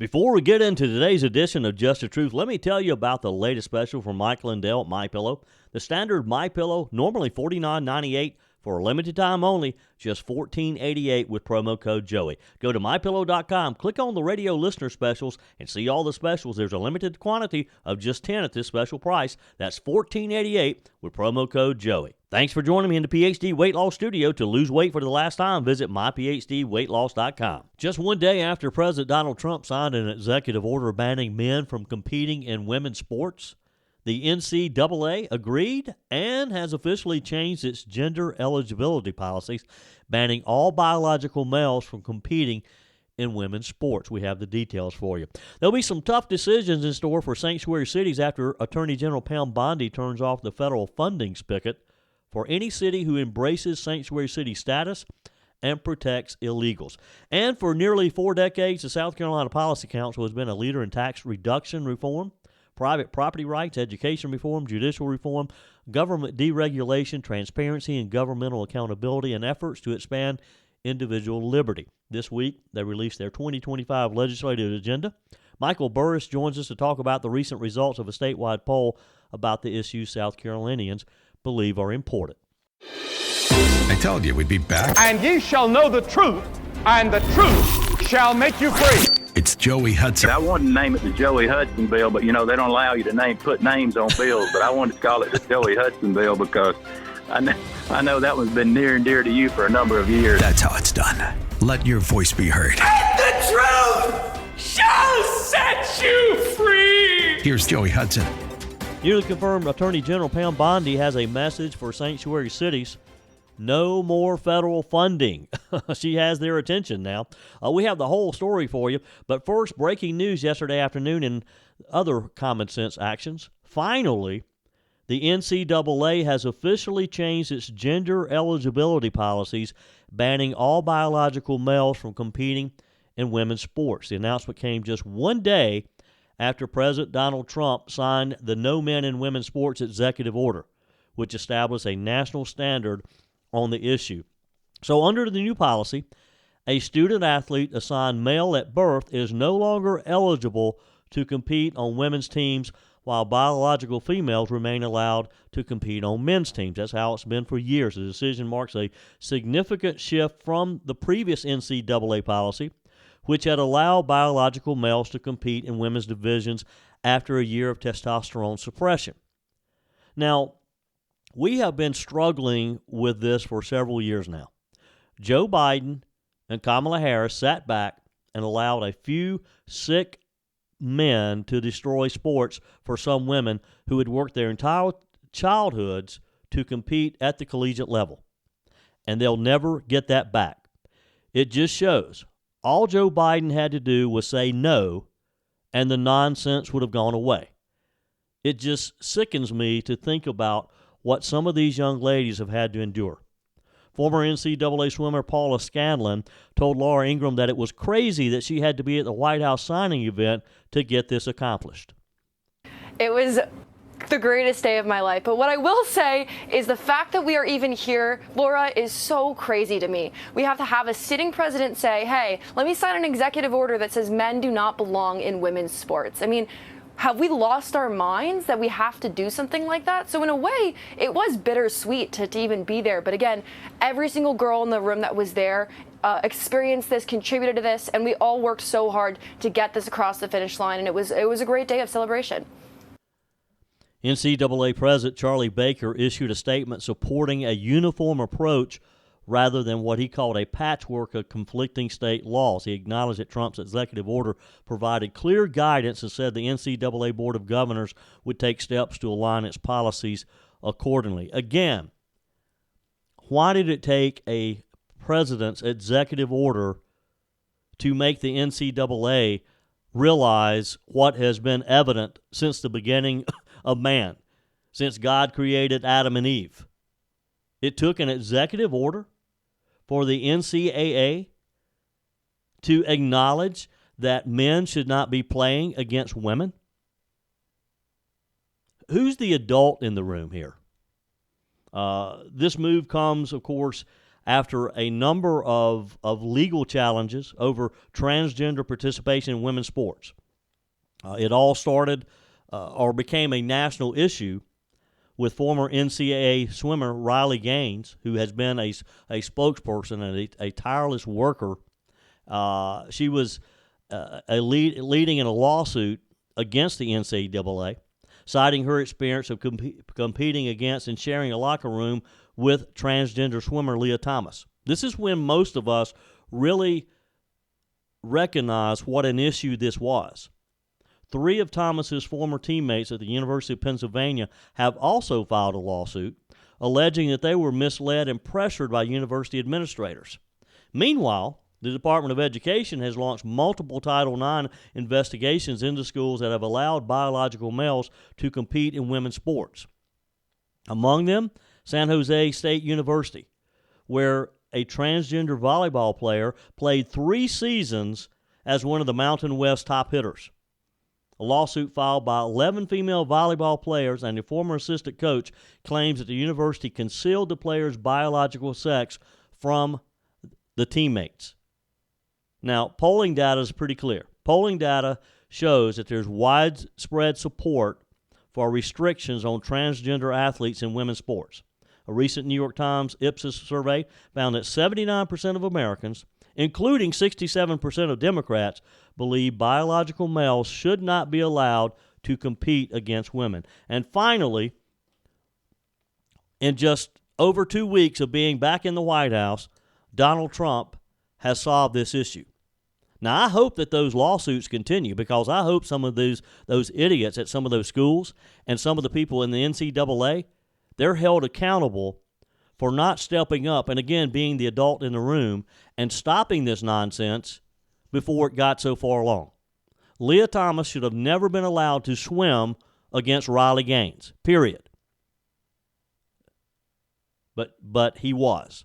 Before we get into today's edition of Just the Truth, let me tell you about the latest special from Mike Lindell at MyPillow. The standard MyPillow, normally $49.98 for a limited time only, just $14.88 with promo code Joey. Go to MyPillow.com, click on the radio listener specials, and see all the specials. There's a limited quantity of just 10 at this special price. That's $14.88 with promo code Joey. Thanks for joining me in the PhD Weight Loss Studio. To lose weight for the last time, visit myphdweightloss.com. Just one day after President Donald Trump signed an executive order banning men from competing in women's sports, the NCAA agreed and has officially changed its gender eligibility policies, banning all biological males from competing in women's sports. We have the details for you. There'll be some tough decisions in store for sanctuary cities after Attorney General Pam Bondi turns off the federal funding spigot for any city who embraces sanctuary city status and protects illegals. And for nearly 4 decades, the South Carolina Policy Council has been a leader in tax reduction reform, private property rights, education reform, judicial reform, government deregulation, transparency, and governmental accountability, and efforts to expand individual liberty. This week, they released their 2025 legislative agenda. Michael Burris joins us to talk about the recent results of a statewide poll about the issues South Carolinians believe are important. I told you we'd be back. And ye shall know the truth, and the truth shall make you free. It's Joey Hudson. I wanted to name it the Joey Hudson bill, but they don't allow you to put names on bills. But I wanted to call it the Joey Hudson bill because I know that one's been near and dear to you for a number of years. That's how it's done. Let your voice be heard. And the truth shall set you free. Here's Joey Hudson. Newly confirmed Attorney General Pam Bondi has a message for sanctuary cities. No more federal funding. She has their attention now. We have the whole story for you. But first, breaking news yesterday afternoon and other common sense actions. Finally, the NCAA has officially changed its gender eligibility policies, banning all biological males from competing in women's sports. The announcement came just one day after President Donald Trump signed the No Men in Women's Sports Executive Order, which established a national standard on the issue. So under the new policy, a student athlete assigned male at birth is no longer eligible to compete on women's teams, while biological females remain allowed to compete on men's teams. That's how it's been for years. The decision marks a significant shift from the previous NCAA policy, which had allowed biological males to compete in women's divisions after a year of testosterone suppression. Now, we have been struggling with this for several years now. Joe Biden and Kamala Harris sat back and allowed a few sick men to destroy sports for some women who had worked their entire childhoods to compete at the collegiate level. And they'll never get that back. It just shows all Joe Biden had to do was say no, and the nonsense would have gone away. It just sickens me to think about what some of these young ladies have had to endure. Former NCAA swimmer Paula Scanlon told Laura Ingraham that it was crazy that she had to be at the White House signing event to get this accomplished. It was the greatest day of my life. But what I will say is the fact that we are even here, Laura, is so crazy to me. We have to have a sitting president say, hey, let me sign an executive order that says men do not belong in women's sports. I mean, have we lost our minds that we have to do something like that? So in a way, it was bittersweet to even be there. But again, every single girl in the room that was there experienced this, contributed to this, and we all worked so hard to get this across the finish line. And it was a great day of celebration. NCAA President Charlie Baker issued a statement supporting a uniform approach rather than what he called a patchwork of conflicting state laws. He acknowledged that Trump's executive order provided clear guidance and said the NCAA Board of Governors would take steps to align its policies accordingly. Again, why did it take a president's executive order to make the NCAA realize what has been evident since the beginning of man, since God created Adam and Eve? It took an executive order for the NCAA to acknowledge that men should not be playing against women? Who's the adult in the room here? This move comes, of course, after a number of legal challenges over transgender participation in women's sports. It all started or became a national issue with former NCAA swimmer Riley Gaines, who has been a spokesperson and a tireless worker. She was leading in a lawsuit against the NCAA, citing her experience of competing against and sharing a locker room with transgender swimmer Leah Thomas. This is when most of us really recognize what an issue this was. 3 of Thomas's former teammates at the University of Pennsylvania have also filed a lawsuit alleging that they were misled and pressured by university administrators. Meanwhile, the Department of Education has launched multiple Title IX investigations into schools that have allowed biological males to compete in women's sports. Among them, San Jose State University, where a transgender volleyball player played 3 seasons as one of the Mountain West top hitters. A lawsuit filed by 11 female volleyball players and a former assistant coach claims that the university concealed the players' biological sex from the teammates. Now, polling data is pretty clear. Polling data shows that there's widespread support for restrictions on transgender athletes in women's sports. A recent New York Times Ipsos survey found that 79% of Americans, including 67% of Democrats, believe biological males should not be allowed to compete against women. And finally, in just over 2 weeks of being back in the White House, Donald Trump has solved this issue. Now, I hope that those lawsuits continue, because I hope some of those idiots at some of those schools and some of the people in the NCAA, they're held accountable for not stepping up and, again, being the adult in the room and stopping this nonsense before it got so far along. Leah Thomas should have never been allowed to swim against Riley Gaines, period. But he was.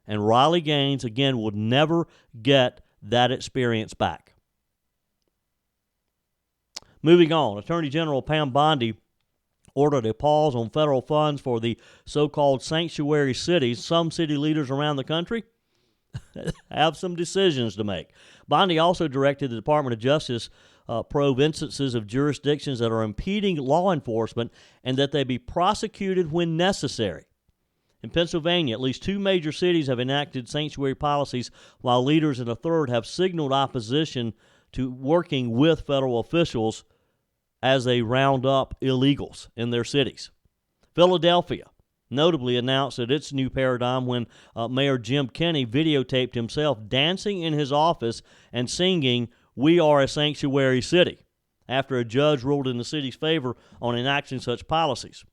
And Riley Gaines, again, would never get that experience back. Moving on, Attorney General Pam Bondi ordered a pause on federal funds for the so-called sanctuary cities. Some city leaders around the country have some decisions to make. Bondi also directed the Department of Justice probe instances of jurisdictions that are impeding law enforcement and that they be prosecuted when necessary. In Pennsylvania, at least 2 major cities have enacted sanctuary policies, while leaders in a third have signaled opposition to working with federal officials as they round up illegals in their cities. Philadelphia notably announced that its new paradigm when Mayor Jim Kenney videotaped himself dancing in his office and singing, "We are a sanctuary city," after a judge ruled in the city's favor on enacting such policies.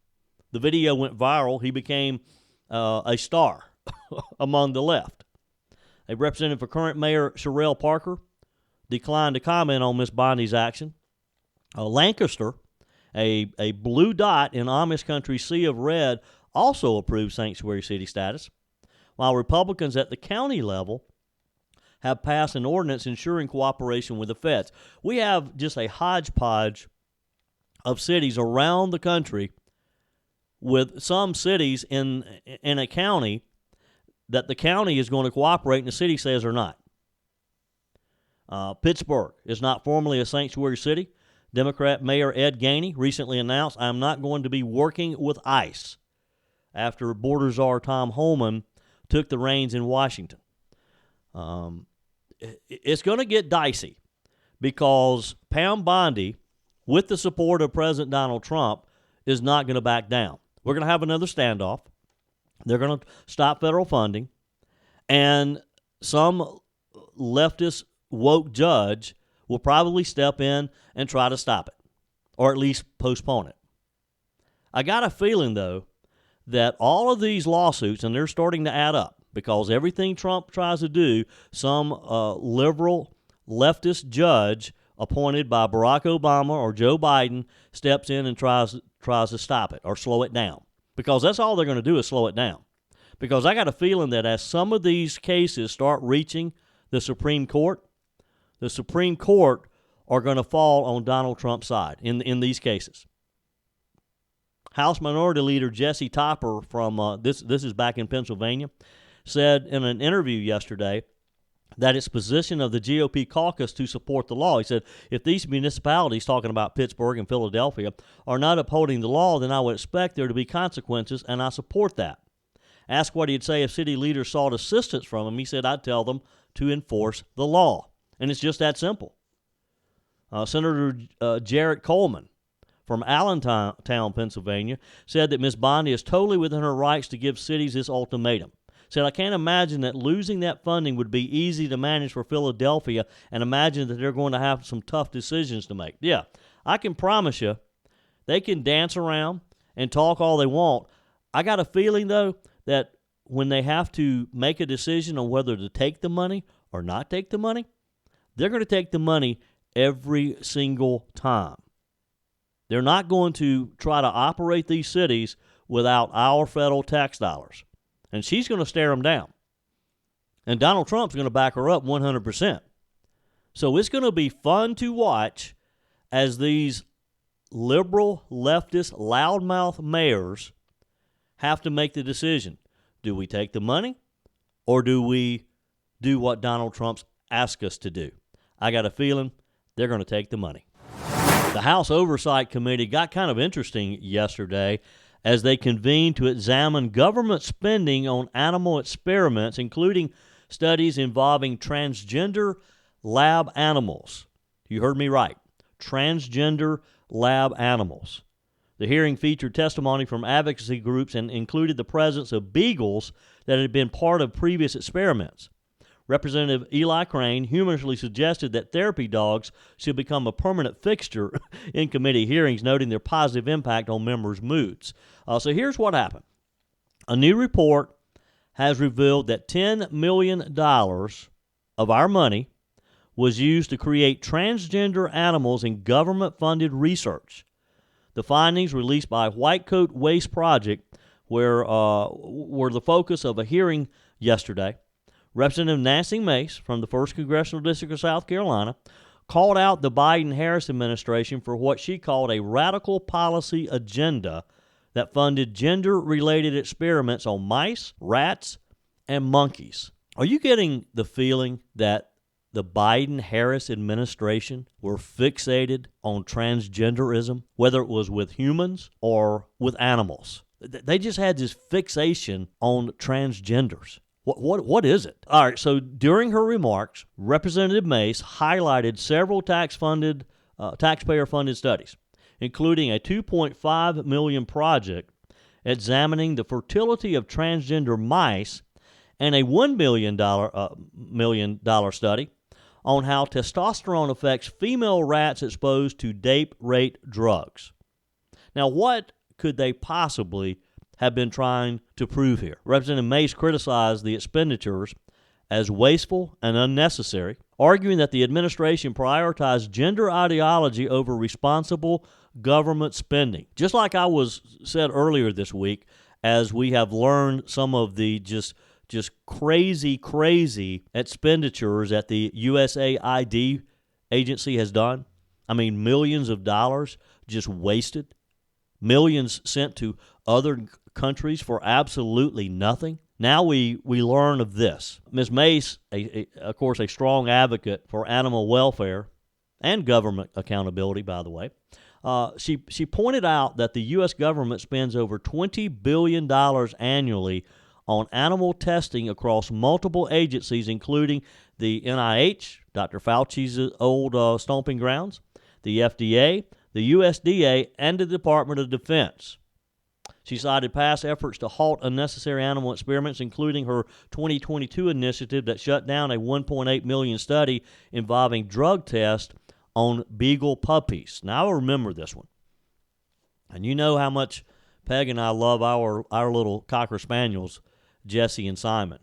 The video went viral. He became a star among the left. A representative for current Mayor Sherrell Parker declined to comment on Ms. Bondi's action. Lancaster, a blue dot in Amish country sea of red, also approved sanctuary city status, while Republicans at the county level have passed an ordinance ensuring cooperation with the feds. We have just a hodgepodge of cities around the country, with some cities in a county that the county is going to cooperate and the city says they're not. Pittsburgh is not formally a sanctuary city. Democrat Mayor Ed Gainey recently announced, "I'm not going to be working with ICE," after border czar Tom Homan took the reins in Washington. It's going to get dicey because Pam Bondi, with the support of President Donald Trump, is not going to back down. We're going to have another standoff. They're going to stop federal funding, and some leftist woke judge will probably step in and try to stop it, or at least postpone it. I got a feeling, though, that all of these lawsuits, and they're starting to add up, because everything Trump tries to do, some liberal leftist judge appointed by Barack Obama or Joe Biden steps in and tries to stop it or slow it down, because that's all they're going to do is slow it down. Because I got a feeling that as some of these cases start reaching the Supreme Court are going to fall on Donald Trump's side in these cases. House Minority Leader Jesse Topper from this is back in Pennsylvania, said in an interview yesterday that it's position of the GOP caucus to support the law. He said, if these municipalities, talking about Pittsburgh and Philadelphia, are not upholding the law, then I would expect there to be consequences, and I support that. Asked what he'd say if city leaders sought assistance from him, he said, I'd tell them to enforce the law. And it's just that simple. Senator Jarrett Coleman from Allentown, Pennsylvania, said that Ms. Bondi is totally within her rights to give cities this ultimatum. Said, I can't imagine that losing that funding would be easy to manage for Philadelphia, and imagine that they're going to have some tough decisions to make. Yeah, I can promise you they can dance around and talk all they want. I got a feeling, though, that when they have to make a decision on whether to take the money or not take the money, they're going to take the money every single time. They're not going to try to operate these cities without our federal tax dollars. And she's going to stare them down. And Donald Trump's going to back her up 100%. So it's going to be fun to watch as these liberal, leftist, loudmouth mayors have to make the decision. Do we take the money or do we do what Donald Trump's asked us to do? I got a feeling they're going to take the money. The House Oversight Committee got kind of interesting yesterday as they convened to examine government spending on animal experiments, including studies involving transgender lab animals. You heard me right. Transgender lab animals. The hearing featured testimony from advocacy groups and included the presence of beagles that had been part of previous experiments. Representative Eli Crane humorously suggested that therapy dogs should become a permanent fixture in committee hearings, noting their positive impact on members' moods. So here's what happened. A new report has revealed that $10 million of our money was used to create transgender animals in government-funded research. The findings released by White Coat Waste Project were the focus of a hearing yesterday. Representative Nancy Mace from the 1st Congressional District of South Carolina called out the Biden-Harris administration for what she called a radical policy agenda that funded gender-related experiments on mice, rats, and monkeys. Are you getting the feeling that the Biden-Harris administration were fixated on transgenderism, whether it was with humans or with animals? They just had this fixation on transgenders. What is it? All right, so during her remarks, Representative Mace highlighted several taxpayer-funded studies, including a $2.5 million project examining the fertility of transgender mice and a $1 million study on how testosterone affects female rats exposed to date-rape drugs. Now, what could they possibly have been trying to prove here? Representative Mace criticized the expenditures as wasteful and unnecessary, arguing that the administration prioritized gender ideology over responsible government spending. Just like I said earlier this week, as we have learned some of the just crazy expenditures that the USAID agency has done. I mean, millions of dollars just wasted. Millions sent to other countries for absolutely nothing. Now we learn of this. Ms. Mace, of course, a strong advocate for animal welfare and government accountability, by the way, she pointed out that the U.S. government spends over $20 billion annually on animal testing across multiple agencies, including the NIH, Dr. Fauci's old stomping grounds, the FDA, the USDA, and the Department of Defense. She cited past efforts to halt unnecessary animal experiments, including her 2022 initiative that shut down a $1.8 million study involving drug tests on beagle puppies. Now, I remember this one. And you know how much Peg and I love our little Cocker Spaniels, Jesse and Simon.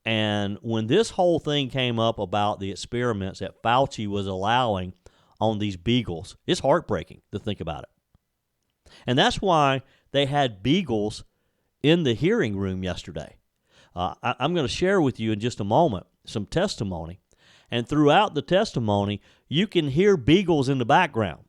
And when this whole thing came up about the experiments that Fauci was allowing on these beagles, it's heartbreaking to think about it. And that's why they had beagles in the hearing room yesterday. I'm going to share with you in just a moment some testimony. And throughout the testimony, you can hear beagles in the background.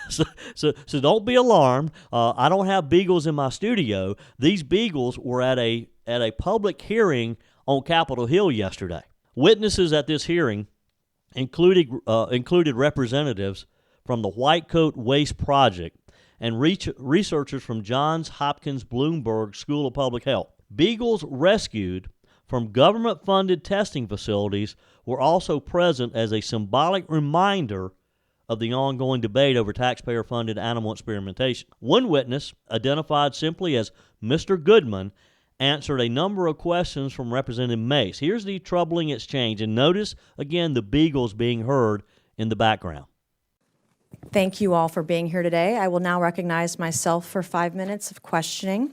So don't be alarmed. I don't have beagles in my studio. These beagles were at a public hearing on Capitol Hill yesterday. Witnesses at this hearing included representatives from the White Coat Waste Project and researchers from Johns Hopkins Bloomberg School of Public Health. Beagles rescued from government-funded testing facilities were also present as a symbolic reminder of the ongoing debate over taxpayer-funded animal experimentation. One witness, identified simply as Mr. Goodman, answered a number of questions from Representative Mace. Here's the troubling exchange, and notice, again, the beagles being heard in the background. Thank you all for being here today. I will now recognize myself for 5 minutes of questioning.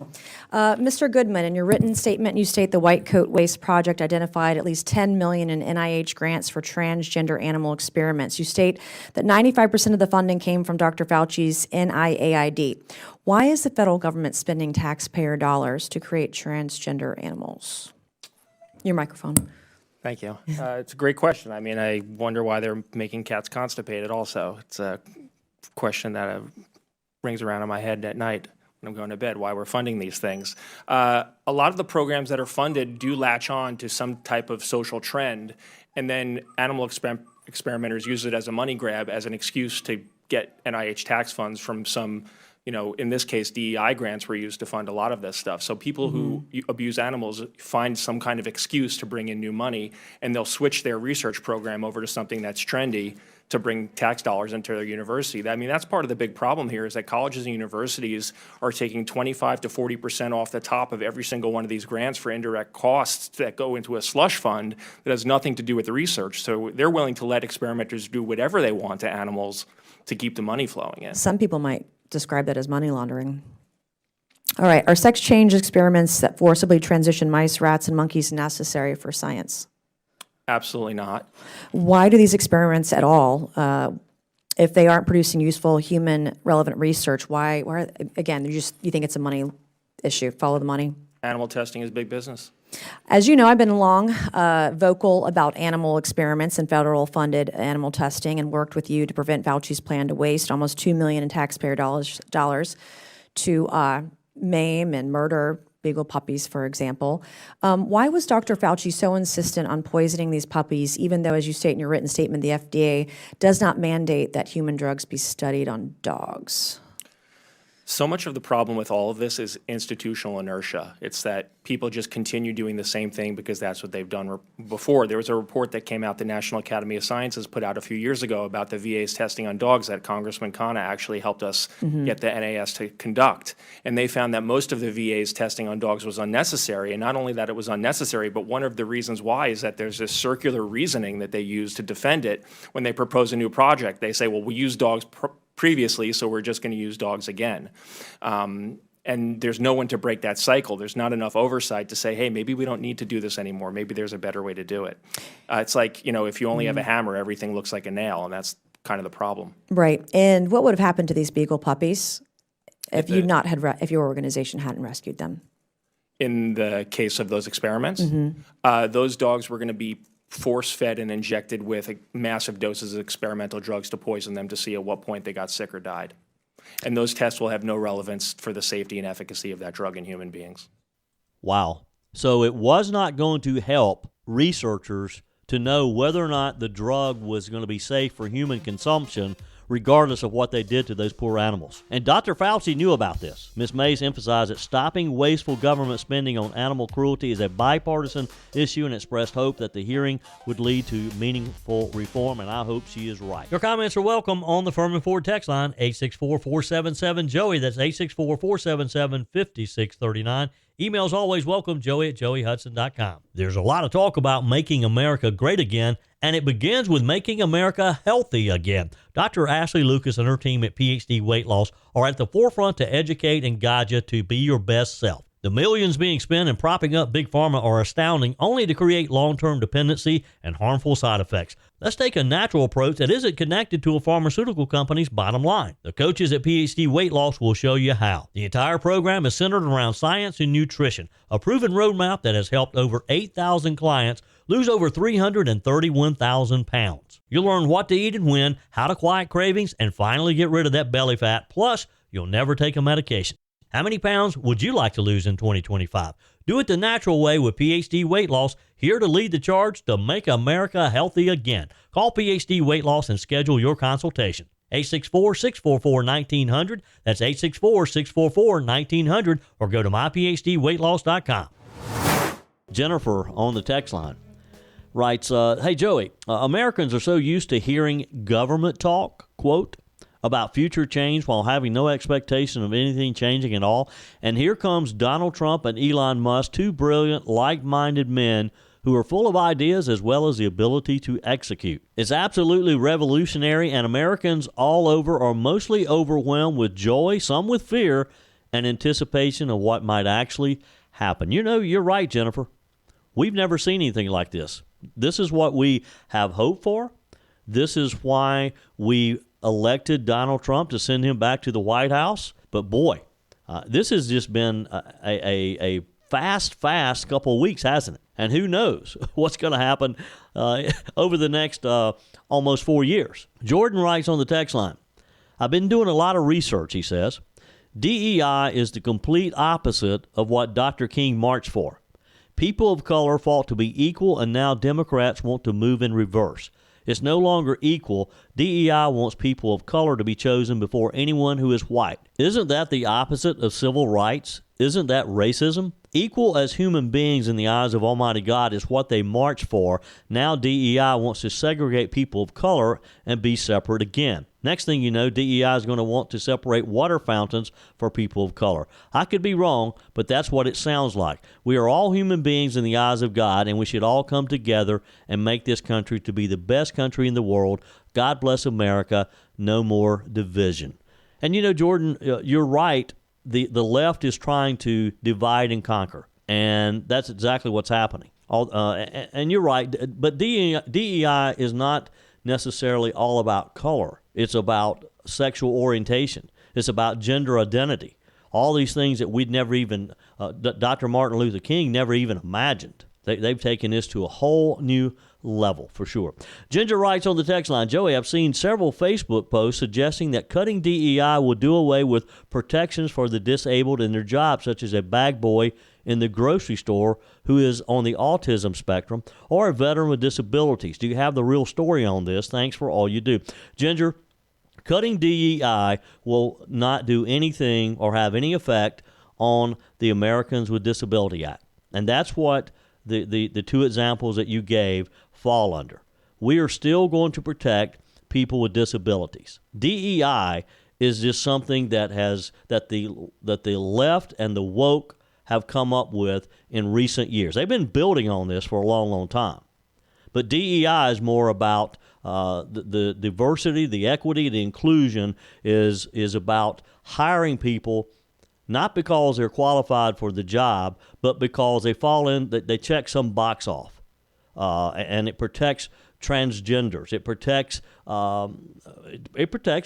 Mr. Goodman, in your written statement, you state the White Coat Waste Project identified at least $10 million in NIH grants for transgender animal experiments. You state that 95% of the funding came from Dr. Fauci's NIAID. Why is the federal government spending taxpayer dollars to create transgender animals? Your microphone. Thank you. It's a great question. I mean, I wonder why they're making cats constipated also. It's a question that rings around in my head at night when I'm going to bed, why we're funding these things. A lot of the programs that are funded do latch on to some type of social trend, and then animal experimenters use it as a money grab, as an excuse to get NIH tax funds from some, in this case, DEI grants were used to fund a lot of this stuff. So people who abuse animals find some kind of excuse to bring in new money, and they'll switch their research program over to something that's trendy to bring tax dollars into their university. I mean, that's part of the big problem here, is that colleges and universities are taking 25 to 40% off the top of every single one of these grants for indirect costs that go into a slush fund that has nothing to do with the research. So they're willing to let experimenters do whatever they want to animals to keep the money flowing in. Some people might describe that as money laundering. All right, are sex change experiments that forcibly transition mice, rats, and monkeys necessary for science? Absolutely not. Why do these experiments at all, if they aren't producing useful human relevant research, why again, you think it's a money issue, follow the money? Animal testing is big business. As you know, I've been long vocal about animal experiments and federal funded animal testing, and worked with you to prevent Fauci's plan to waste almost $2 million in taxpayer dollars to maim and murder beagle puppies, for example. Why was Dr. Fauci so insistent on poisoning these puppies, even though, as you state in your written statement, the FDA does not mandate that human drugs be studied on dogs? So much of the problem with all of this is institutional inertia. It's that people just continue doing the same thing because that's what they've done before. There was a report that came out, the National Academy of Sciences put out a few years ago about the VA's testing on dogs that Congressman Khanna actually helped us get the NAS to conduct. And they found that most of the VA's testing on dogs was unnecessary. And not only that it was unnecessary, but one of the reasons why is that there's this circular reasoning that they use to defend it when they propose a new project. They say, well, we use dogs previously, so we're just going to use dogs again. And there's no one to break that cycle. There's not enough oversight to say, hey, maybe we don't need to do this anymore. Maybe there's a better way to do it. It's like, if you only have a hammer, everything looks like a nail, and that's kind of the problem. Right. And what would have happened to these beagle puppies if if your organization hadn't rescued them? In the case of those experiments, those dogs were going to be force-fed and injected with massive doses of experimental drugs to poison them to see at what point they got sick or died. And those tests will have no relevance for the safety and efficacy of that drug in human beings. Wow. So it was not going to help researchers to know whether or not the drug was going to be safe for human consumption, regardless of what they did to those poor animals. And Dr. Fauci knew about this. Ms. Mays emphasized that stopping wasteful government spending on animal cruelty is a bipartisan issue, and expressed hope that the hearing would lead to meaningful reform, and I hope she is right. Your comments are welcome on the Furman Ford text line, 864-477-JOEY. That's 864-477-5639. Emails always welcome, joey@joeyhudson.com. There's a lot of talk about making America great again, and it begins with making America healthy again. Dr. Ashley Lucas and her team at PhD Weight Loss are at the forefront to educate and guide you to be your best self. The millions being spent in propping up Big Pharma are astounding, only to create long-term dependency and harmful side effects. Let's take a natural approach that isn't connected to a pharmaceutical company's bottom line. The coaches at PhD Weight Loss will show you how. The entire program is centered around science and nutrition, a proven roadmap that has helped over 8,000 clients Lose over 331,000 pounds. You'll learn what to eat and when, how to quiet cravings, and finally get rid of that belly fat. Plus, you'll never take a medication. How many pounds would you like to lose in 2025? Do it the natural way with PhD Weight Loss, here to lead the charge to make America healthy again. Call PhD Weight Loss and schedule your consultation. 864-644-1900. That's 864-644-1900, or go to myphdweightloss.com. Jennifer on the text line writes, hey, Joey, Americans are so used to hearing government talk, quote, about future change while having no expectation of anything changing at all. And here comes Donald Trump and Elon Musk, two brilliant, like-minded men who are full of ideas as well as the ability to execute. It's absolutely revolutionary, and Americans all over are mostly overwhelmed with joy, some with fear, and anticipation of what might actually happen. You know, you're right, Jennifer. We've never seen anything like this. This is what we have hope for. This is why we elected Donald Trump to send him back to the White House. But boy, this has just been a fast couple of weeks, hasn't it? And who knows what's going to happen over the next almost 4 years. Jordan writes on the text line, I've been doing a lot of research, he says. DEI is the complete opposite of what Dr. King marched for. People of color fought to be equal, and now Democrats want to move in reverse. It's no longer equal. DEI wants people of color to be chosen before anyone who is white. Isn't that the opposite of civil rights? Isn't that racism? Equal as human beings in the eyes of Almighty God is what they march for. Now DEI wants to segregate people of color and be separate again. Next thing you know, DEI is going to want to separate water fountains for people of color. I could be wrong, but that's what it sounds like. We are all human beings in the eyes of God, and we should all come together and make this country to be the best country in the world. God bless America. No more division. And you know, Jordan, you're right. The left is trying to divide and conquer, and that's exactly what's happening. And you're right, but DEI is not necessarily all about color. It's about sexual orientation. It's about gender identity. All these things that we'd never even, Dr. Martin Luther King never even imagined. They've taken this to a whole new level, for sure. Ginger writes on the text line, Joey, I've seen several Facebook posts suggesting that cutting DEI will do away with protections for the disabled in their jobs, such as a bag boy in the grocery store who is on the autism spectrum or a veteran with disabilities. Do you have the real story on this? Thanks for all you do. Ginger, cutting DEI will not do anything or have any effect on the Americans with Disability Act. And that's what the two examples that you gave fall under. We are still going to protect people with disabilities. DEI is just something that the left and the woke have come up with in recent years. They've been building on this for a long, long time. But DEI is more about the diversity, the equity, the inclusion is about hiring people not because they're qualified for the job, but because they fall in, they check some box off. And it protects transgenders. It protects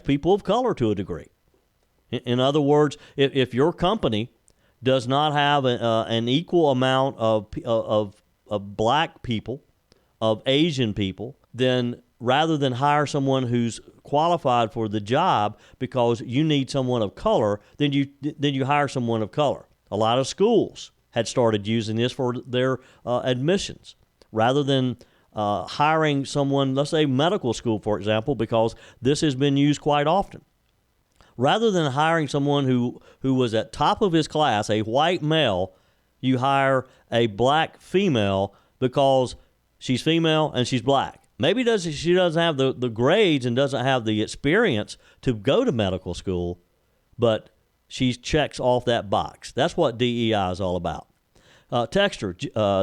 people of color to a degree. In other words, if your company does not have an equal amount of black people, of Asian people, then rather than hire someone who's qualified for the job because you need someone of color, then you hire someone of color. A lot of schools had started using this for their admissions. Rather than hiring someone, let's say medical school, for example, because this has been used quite often. Rather than hiring someone who was at top of his class, a white male, you hire a black female because she's female and she's black. Maybe she doesn't have the grades and doesn't have the experience to go to medical school, but she checks off that box. That's what DEI is all about. Texter,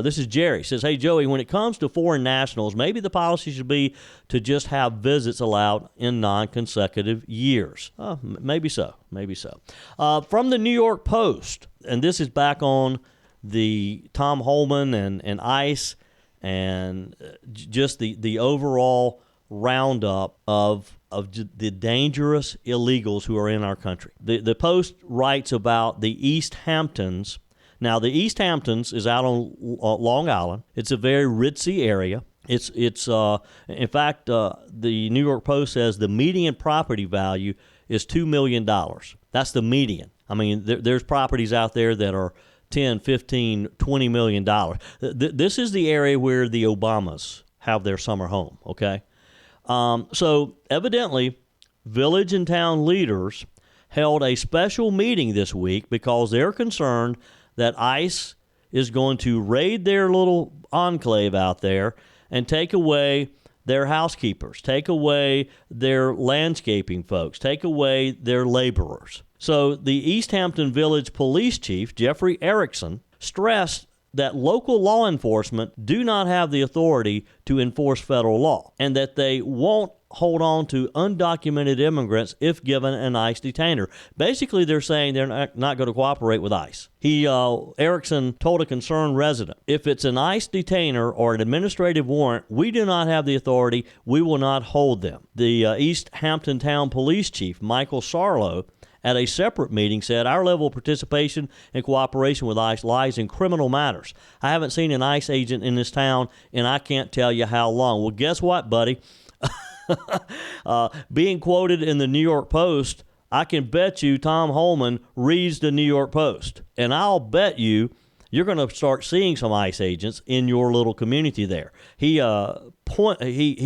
this is Jerry, says, hey, Joey, when it comes to foreign nationals, maybe the policy should be to just have visits allowed in non-consecutive years. Maybe so. From the New York Post, and this is back on the Tom Holman and ICE and just the overall roundup of the dangerous illegals who are in our country. The Post writes about the East Hamptons. Now, the East Hamptons is out on Long Island. It's a very ritzy area. It's in fact, the New York Post says the median property value is $2 million. That's the median. I mean, there's properties out there that are 10, 15, $20 million. This is the area where the Obamas have their summer home, okay? So evidently, village and town leaders held a special meeting this week because they're concerned that ICE is going to raid their little enclave out there and take away their housekeepers, take away their landscaping folks, take away their laborers. So the East Hampton Village Police Chief, Jeffrey Erickson, stressed that local law enforcement do not have the authority to enforce federal law and that they won't hold on to undocumented immigrants if given an ICE detainer. Basically, they're saying they're not going to cooperate with ICE. Erickson told a concerned resident, if it's an ICE detainer or an administrative warrant, we do not have the authority. We will not hold them. The East Hampton Town Police Chief, Michael Sarlo, at a separate meeting said, our level of participation and cooperation with ICE lies in criminal matters. I haven't seen an ICE agent in this town, and I can't tell you how long. Well, guess what, buddy? Being quoted in the New York Post, I can bet you Tom Holman reads the New York Post. And I'll bet you're going to start seeing some ICE agents in your little community there. He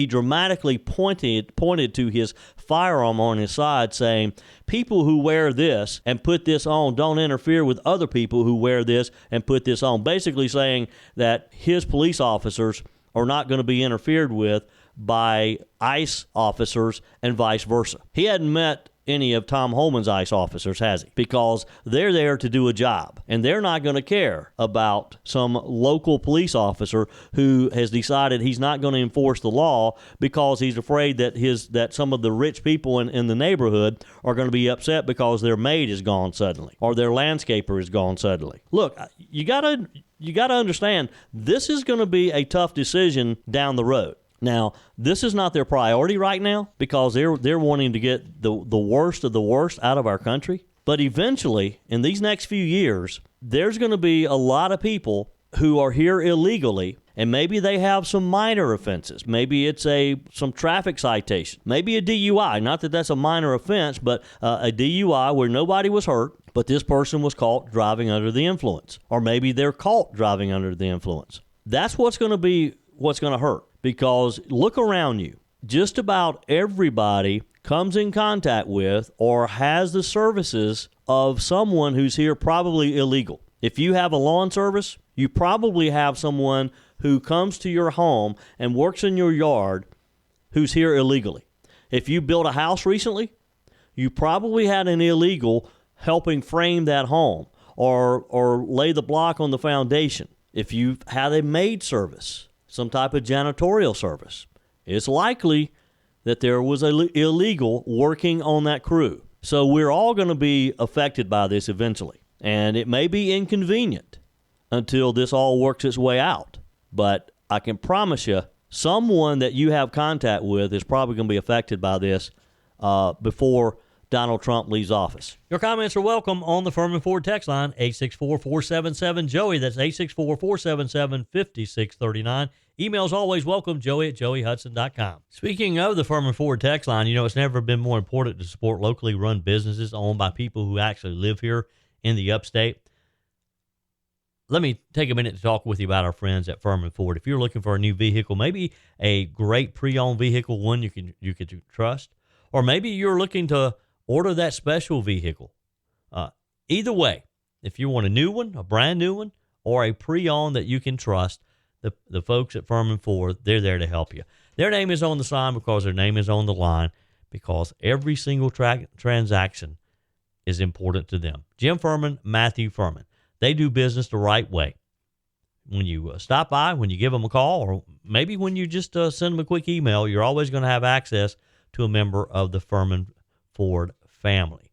dramatically pointed to his firearm on his side, saying, people who wear this and put this on don't interfere with other people who wear this and put this on. Basically saying that his police officers are not going to be interfered with by ICE officers and vice versa. He hadn't met any of Tom Holman's ICE officers, has he? Because they're there to do a job, and they're not going to care about some local police officer who has decided he's not going to enforce the law because he's afraid that some of the rich people in the neighborhood are going to be upset because their maid is gone suddenly or their landscaper is gone suddenly. Look, you got to understand, this is going to be a tough decision down the road. Now, this is not their priority right now because they're wanting to get the worst of the worst out of our country. But eventually, in these next few years, there's going to be a lot of people who are here illegally, and maybe they have some minor offenses. Maybe it's some traffic citation. Maybe a DUI. Not that that's a minor offense, but a DUI where nobody was hurt, but this person was caught driving under the influence. Or maybe they're caught driving under the influence. That's what's going to hurt. Because look around you. Just about everybody comes in contact with or has the services of someone who's here probably illegal. If you have a lawn service, you probably have someone who comes to your home and works in your yard who's here illegally. If you built a house recently, you probably had an illegal helping frame that home or lay the block on the foundation. If you've had a maid service, some type of janitorial service, it's likely that there was an illegal working on that crew. So we're all going to be affected by this eventually. And it may be inconvenient until this all works its way out. But I can promise you, someone that you have contact with is probably going to be affected by this before Donald Trump leaves office. Your comments are welcome on the Furman Ford text line, 864-477-JOEY. That's 864-477-5639. Emails always welcome, joey@joeyhudson.com. Speaking of the Furman Ford text line, it's never been more important to support locally run businesses owned by people who actually live here in the upstate. Let me take a minute to talk with you about our friends at Furman Ford. If you're looking for a new vehicle, maybe a great pre-owned vehicle, one you can trust, or maybe you're looking to order that special vehicle. Either way, if you want a new one, a brand new one, or a pre-owned that you can trust, the folks at Furman Ford, they're there to help you. Their name is on the sign because their name is on the line, because every single transaction is important to them. Jim Furman, Matthew Furman. They do business the right way. When you stop by, when you give them a call, or maybe when you just send them a quick email, you're always going to have access to a member of the Furman Ford family.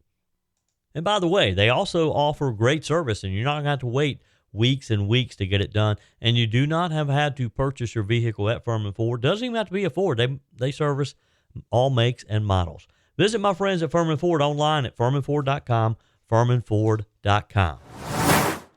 And by the way, they also offer great service, and you're not going to have to wait weeks and weeks to get it done. And you do not have had to purchase your vehicle at Furman Ford. Doesn't even have to be a Ford. They service all makes and models. Visit my friends at Furman Ford online at FurmanFord.com, FurmanFord.com.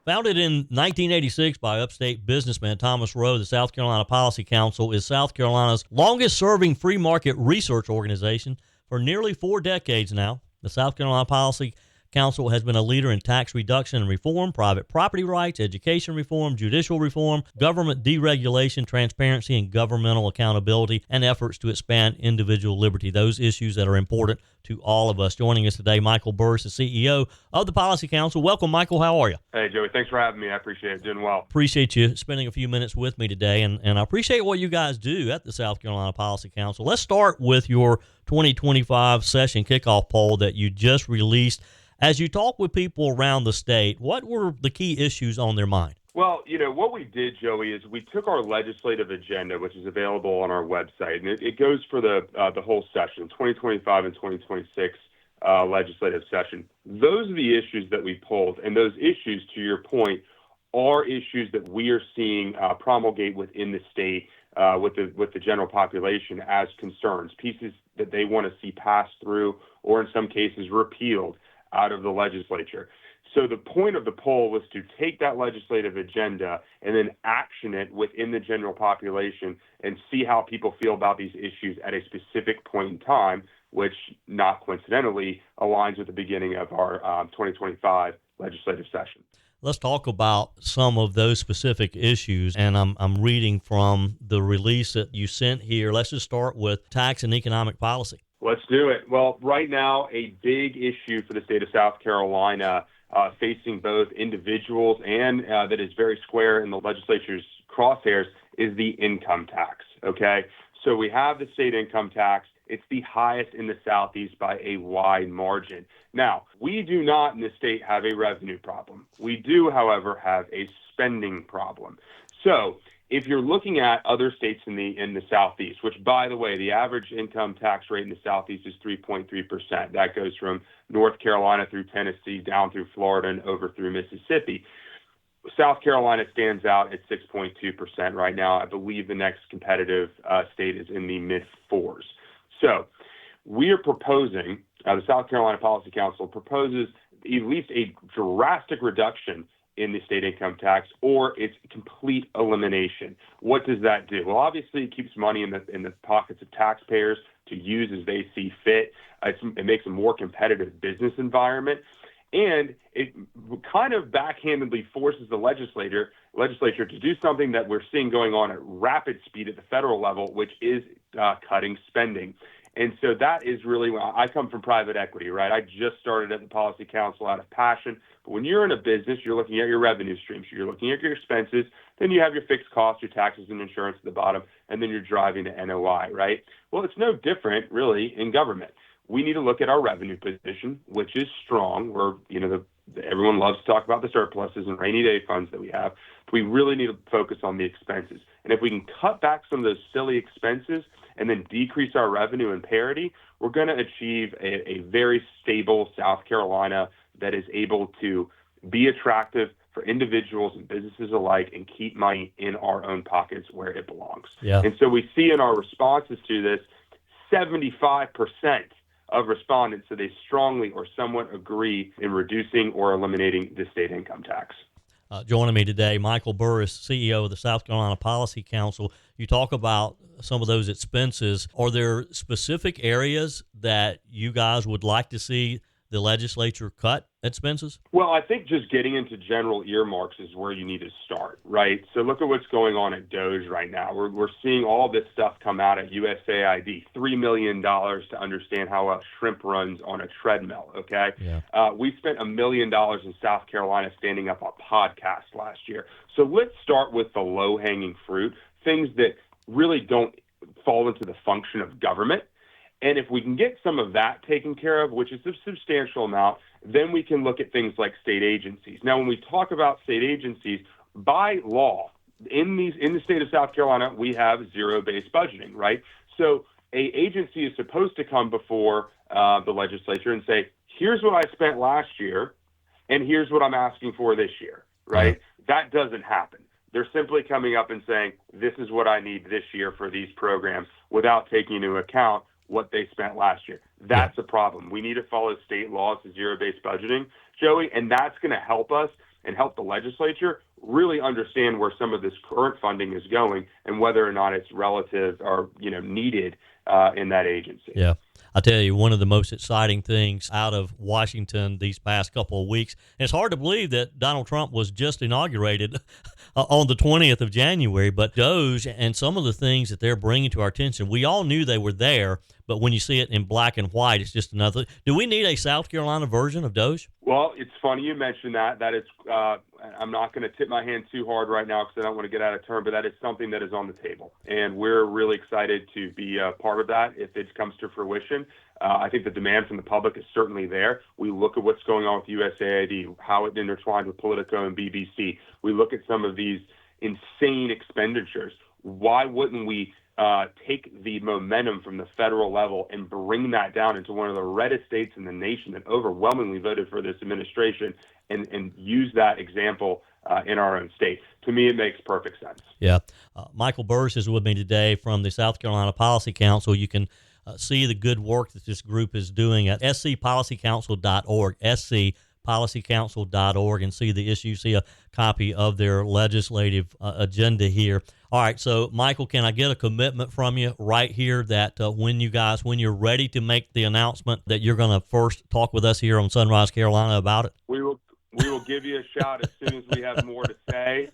Founded in 1986 by upstate businessman Thomas Rowe, the South Carolina Policy Council is South Carolina's longest-serving free market research organization for nearly 4 decades now. The South Carolina Policy Council has been a leader in tax reduction and reform, private property rights, education reform, judicial reform, government deregulation, transparency, and governmental accountability, and efforts to expand individual liberty, those issues that are important to all of us. Joining us today, Michael Burris, the CEO of the Policy Council. Welcome, Michael. How are you? Hey, Joey. Thanks for having me. I appreciate it. Doing well. Appreciate you spending a few minutes with me today, and I appreciate what you guys do at the South Carolina Policy Council. Let's start with your 2025 session kickoff poll that you just released. As you talk with people around the state, what were the key issues on their mind? Well, what we did, Joey, is we took our legislative agenda, which is available on our website, and it goes for the whole session, 2025 and 2026 legislative session. Those are the issues that we pulled, and those issues, to your point, are issues that we are seeing promulgate within the state with the general population as concerns, pieces that they want to see passed through or in some cases repealed out of the legislature. So the point of the poll was to take that legislative agenda and then action it within the general population and see how people feel about these issues at a specific point in time, which not coincidentally aligns with the beginning of our 2025 legislative session. Let's talk about some of those specific issues, and I'm reading from the release that you sent here. Let's just start with tax and economic policy. Let's do it. Well, right now, a big issue for the state of South Carolina facing both individuals and that is very square in the legislature's crosshairs is the income tax, okay? So we have the state income tax. It's the highest in the Southeast by a wide margin. Now, we do not in the state have a revenue problem. We do, however, have a spending problem. So if you're looking at other states in the Southeast, which, by the way, the average income tax rate in the Southeast is 3.3%. That goes from North Carolina through Tennessee, down through Florida, and over through Mississippi. South Carolina stands out at 6.2% right now. I believe the next competitive state is in the mid-4s. So we are proposing, the South Carolina Policy Council proposes at least a drastic reduction in the state income tax or its complete elimination. What does that do? Well, obviously, it keeps money in the pockets of taxpayers to use as they see fit. It makes a more competitive business environment, and it kind of backhandedly forces the legislature to do something that we're seeing going on at rapid speed at the federal level, which is cutting spending. And so that is really, I come from private equity, right? I just started at the Policy Council out of passion. But when you're in a business, you're looking at your revenue streams. You're looking at your expenses. Then you have your fixed costs, your taxes and insurance at the bottom, and then you're driving to NOI, right? Well, it's no different, really, in government. We need to look at our revenue position, which is strong. Everyone loves to talk about the surpluses and rainy day funds that we have. But we really need to focus on the expenses. And if we can cut back some of those silly expenses and then decrease our revenue and parity, we're going to achieve a very stable South Carolina that is able to be attractive for individuals and businesses alike and keep money in our own pockets where it belongs. Yeah. And so we see in our responses to this, 75% of respondents said they strongly or somewhat agree in reducing or eliminating the state income tax. Joining me today, Michael Burris, CEO of the South Carolina Policy Council. You talk about some of those expenses. Are there specific areas that you guys would like to see the legislature cut expenses? Well, I think just getting into general earmarks is where you need to start, right? So look at what's going on at DOGE right now. We're seeing all this stuff come out at USAID, $3 million to understand how a shrimp runs on a treadmill, okay? Yeah. We spent $1 million in South Carolina standing up a podcast last year. So let's start with the low-hanging fruit, things that really don't fall into the function of government. And if we can get some of that taken care of, which is a substantial amount, then we can look at things like state agencies. Now, when we talk about state agencies, by law, in the state of South Carolina, we have zero-based budgeting, right? So an agency is supposed to come before the legislature and say, here's what I spent last year, and here's what I'm asking for this year, right? Mm-hmm. That doesn't happen. They're simply coming up and saying, this is what I need this year for these programs without taking into account what they spent last year. That's a problem. We need to follow state laws to zero-based budgeting, Joey, and that's going to help us and help the legislature really understand where some of this current funding is going and whether or not it's relative or, needed in that agency. Yeah. I tell you, one of the most exciting things out of Washington these past couple of weeks, and it's hard to believe that Donald Trump was just inaugurated on the 20th of January, but DOGE and some of the things that they're bringing to our attention, we all knew they were there, but when you see it in black and white, it's just another. Do we need a South Carolina version of DOGE? Well, it's funny you mentioned that. That is, I'm not going to tip my hand too hard right now because I don't want to get out of turn, but that is something that is on the table. And we're really excited to be a part of that if it comes to fruition. I think the demand from the public is certainly there. We look at what's going on with USAID, how it intertwined with Politico and BBC. We look at some of these insane expenditures. Why wouldn't we take the momentum from the federal level and bring that down into one of the reddest states in the nation that overwhelmingly voted for this administration and use that example in our own state? To me, it makes perfect sense. Yeah. Michael Burris is with me today from the South Carolina Policy Council. You can see the good work that this group is doing at scpolicycouncil.org, scpolicycouncil.org, and see the issue, see a copy of their legislative agenda here. All right, so Michael, can I get a commitment from you right here that when you're ready to make the announcement that you're going to first talk with us here on Sunrise Carolina about it? We will give you a shout as soon as we have more to say.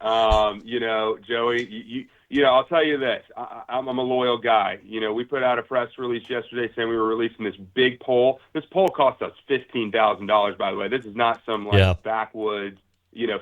Joey, I'll tell you this. I'm a loyal guy. We put out a press release yesterday saying we were releasing this big poll. This poll cost us $15,000, by the way. This is not some backwoods,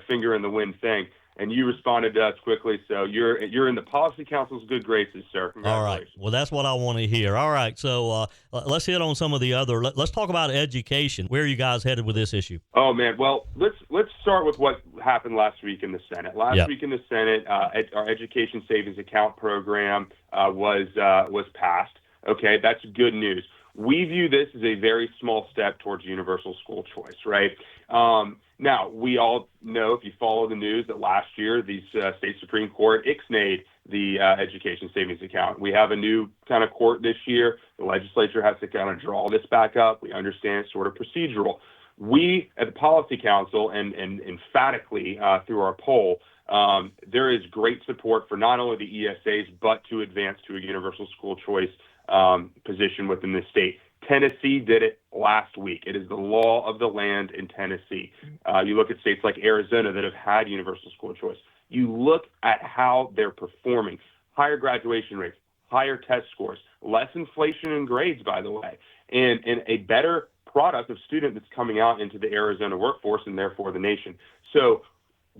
finger in the wind thing. And you responded to us quickly, so you're in the Policy Council's good graces, sir. All right. Well, that's what I want to hear. All right, so let's hit on some of the other. Let's talk about education. Where are you guys headed with this issue? Oh man, well let's start with what happened last week in the Senate. Last week in the Senate, our Education Savings Account program was passed. Okay, that's good news. We view this as a very small step towards universal school choice, right? Now, we all know, if you follow the news, that last year the state Supreme Court ixnayed the Education Savings Account. We have a new kind of court this year. The legislature has to kind of draw this back up. We understand it's sort of procedural. We, at the Policy Council, and emphatically through our poll, there is great support for not only the ESAs, but to advance to a universal school choice position within the state. Tennessee did it last week. It is the law of the land in Tennessee. You look at states like Arizona that have had universal school choice. You look at how they're performing. Higher graduation rates, higher test scores, less inflation in grades, by the way, and a better product of student that's coming out into the Arizona workforce and therefore the nation. So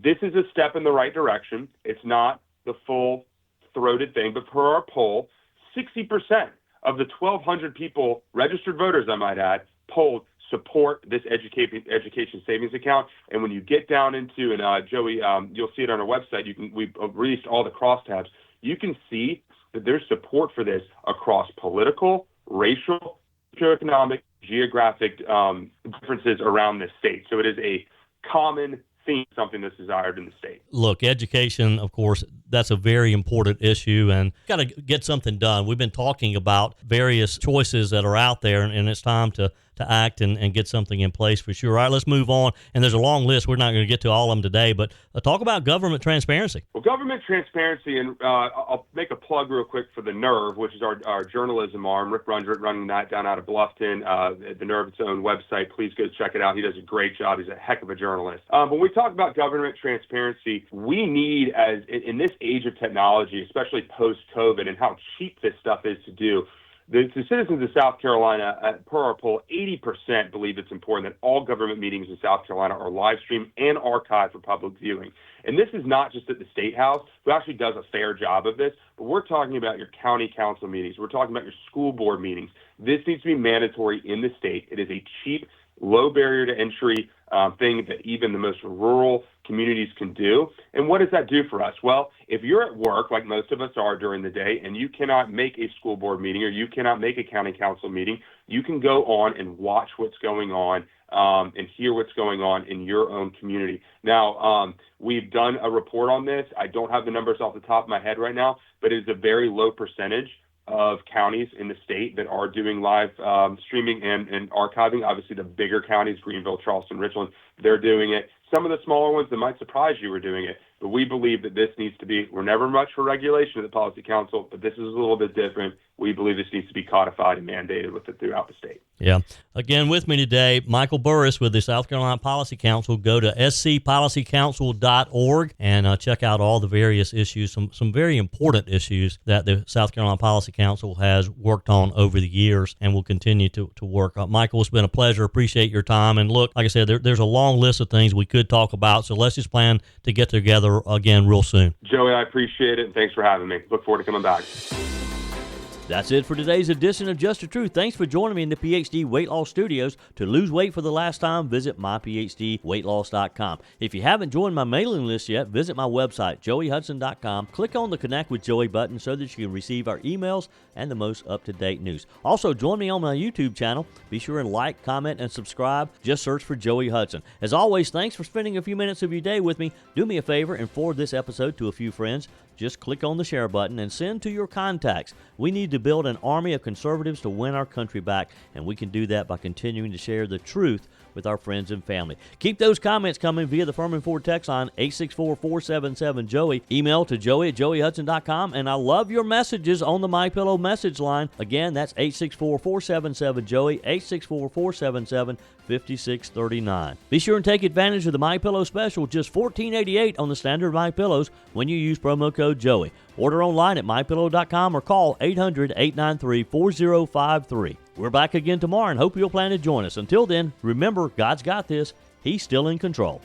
this is a step in the right direction. It's not the full-throated thing, but per our poll, 60% of the 1,200 people, registered voters, I might add, polled support this education savings account. And when you get down into, and Joey, you'll see it on our website, we've released all the crosstabs. You can see that there's support for this across political, racial, socioeconomic, geographic differences around this state. So it is a common theme, something that's desired in the state. Look, education, of course, that's a very important issue, and got to get something done. We've been talking about various choices that are out there, and it's time to act and get something in place for sure. All right, let's move on. And there's a long list. We're not going to get to all of them today, but talk about government transparency. Well, government transparency, and I'll make a plug real quick for the NERV, which is our journalism arm. Rick Rundert running that down out of Bluffton. The NERV, its own website. Please go check it out. He does a great job. He's a heck of a journalist. When we talk about government transparency, we need, as in this age of technology, especially post-COVID, and how cheap this stuff is to do, the citizens of South Carolina, per our poll, 80% believe it's important that all government meetings in South Carolina are live streamed and archived for public viewing. And this is not just at the State House, who actually does a fair job of this, but we're talking about your county council meetings. We're talking about your school board meetings. This needs to be mandatory in the state. It is a cheap, low barrier to entry thing that even the most rural communities can do. And what does that do for us? Well, if you're at work, like most of us are during the day, and you cannot make a school board meeting or you cannot make a county council meeting, you can go on and watch what's going on and hear what's going on in your own community. Now, we've done a report on this. I don't have the numbers off the top of my head right now, but it is a very low percentage of counties in the state that are doing live streaming and archiving. Obviously, the bigger counties, Greenville, Charleston, Richland, they're doing it. some of the smaller ones that might surprise you are doing it. But we believe that this needs to be, we're never much for regulation at the Policy Council, but this is a little bit different. We believe this needs to be codified and mandated throughout the state. Yeah. Again, with me today, Michael Burris with the South Carolina Policy Council. Go to scpolicycouncil.org and check out all the various issues, some very important issues that the South Carolina Policy Council has worked on over the years and will continue to work. Michael, it's been a pleasure. Appreciate your time. And look, like I said, there's a long list of things we could talk about, so let's just plan to get together again real soon. Joey, I appreciate it, and thanks for having me. Look forward to coming back. That's it for today's edition of Just the Truth. Thanks for joining me in the PhD Weight Loss Studios. To lose weight for the last time, visit myphdweightloss.com. If you haven't joined my mailing list yet, visit my website, joeyhudson.com. Click on the Connect with Joey button so that you can receive our emails and the most up-to-date news. Also, join me on my YouTube channel. Be sure and like, comment, and subscribe. Just search for Joey Hudson. As always, thanks for spending a few minutes of your day with me. Do me a favor and forward this episode to a few friends. Just click on the share button and send to your contacts. We need to build an army of conservatives to win our country back, and we can do that by continuing to share the truth with our friends and family. Keep those comments coming via the Furman Ford text line 864-477-JOEY. Email to joey@joeyhudson.com, and I love your messages on the MyPillow message line. Again, that's 864-477-JOEY, 864-477-5639. Be sure and take advantage of the MyPillow special, just $14.88 on the standard MyPillows when you use promo code Joey. Order online at mypillow.com or call 800-893-4053. We're back again tomorrow and hope you'll plan to join us. Until then, remember, God's got this. He's still in control.